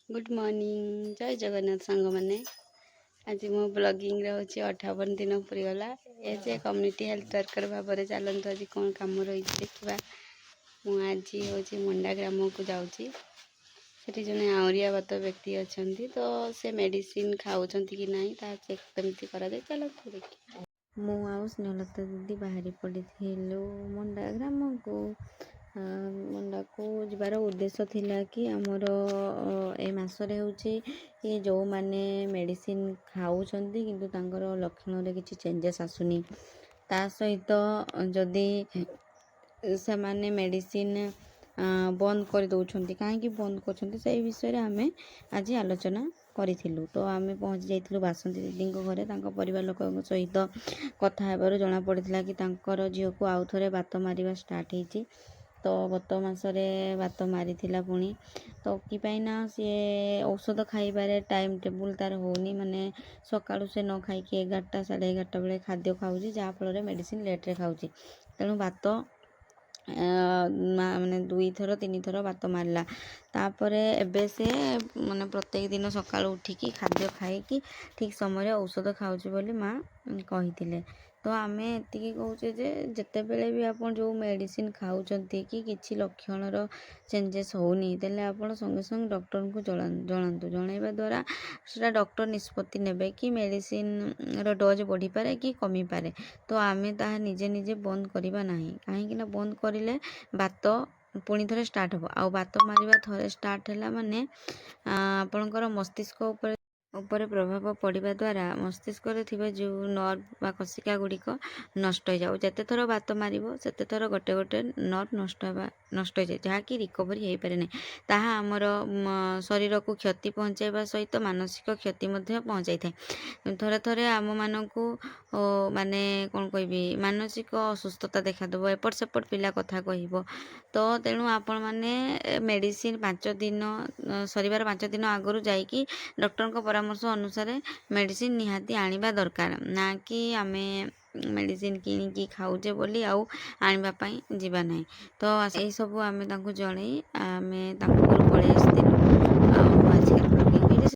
good morning जय जगन्नाथ सांग मैंने आज मो ब्लॉगिंग रे होची 58 दिन पूरीगला ए जे कम्युनिटी हेल्थ वर्कर भाव में चलते आज कौन कम रही देखा मुझे हूँ मुंडा ग्राम को जाऊँगी सेठी जने आउरिया बात व्यक्ति अच्छा तो से मेडिसिन खाऊँ कि ना चेक कमी करा चलो देखिए मु आउ स्नेहलता दीदी बाहरी पड़ी मुंडा ग्राम को मुंडा को जबार उद्देश्य थिला कि आमर ए मासरे होची कि जो माने मेडिसिन खाऊछंती किंतु तांकर लक्षण रे किछि चेंजेस आसुनी ता सहित जदि से माने मेडिसिन बंद कर दउछंती काहे बंद करछंती से विषय रे हमें आज आलोचना करिथिलु तो आमे पहुँच जाइथिलु बासंती दीदी घरे तांको परिवार लोकन सहित कथा हेबारु जना पड़िथिला कि तांकर झियो को आउ थरे बात मारिबा स्टार्ट हेची तो गत मसरे बात मारी पुणी तो कि सी औषध खाइबारे टाइम टेबुल तार होनी माने सकाळु से न खाइकी 11टा 11:30 बेले खाद्य खाऊँ जहाँफल मेडिसिन लेट्रे खाऊँ तेणु बात माने 2 थर 3 थर बात मारला तापरे एबे से माने प्रत्येक दिन सकाळु उठिकी खाद्य खाइकी ठीक समय औषध खाऊँ बोली माँ कही तो आमे एतिकी कहूचे जे जते बेले भी आपन जो मेडिसिन खाऊचंती कि किछि लक्षणर चेंजेस होनी तेले आपन संगे संगे डॉक्टर को जणांतु जणाइबा द्वारा सेटा डॉक्टर निष्पत्ति नेबे कि मेडिसिन रो डोज बढ़ी पारे कि कमी पारे तो आमे ताहा निजे निजे बंद करिबा नाही काहे कि ना बंद करिले बात पुणी थरे स्टार्ट हो आ बात मारिबा थरे स्टार्ट हैला माने आपनकर मस्तिष्क ऊपर प्रभाव पड़िबा द्वारा मस्तिष्क रे थिबा जो नर्व बा कोशिका गुड़िक नष्ट हो जाऊ जते थर बात मारिबो सेते थर गोटे गोटे नर्व नष्ट हो जाए जहाँकि रिकवरी हो पारे ना ताहा आमर शरीर को क्षति पहुँचाइबा सहित मानसिक क्षति मध्य पहुँचाई थाए थरे थरे आम मानकू माने कौन कहबी मानसिक असुस्थता देखादेव एपट सेपट पिला कथा कहब तो तेणु आपण मैंने मेडिसिन 5 दिन सरिबार 5 दिन आगु जाइकी डॉक्टर को परामर्श अनुसार मेडिसिन निहाती आनिबा दरकार ना कि आमे मेडिसिन किनिकी खाऊचे बोली आउ आनिबा पई जीवा नाही तो यही सब आमे तांको जणई आमे तांको पळै आस्तिलु आज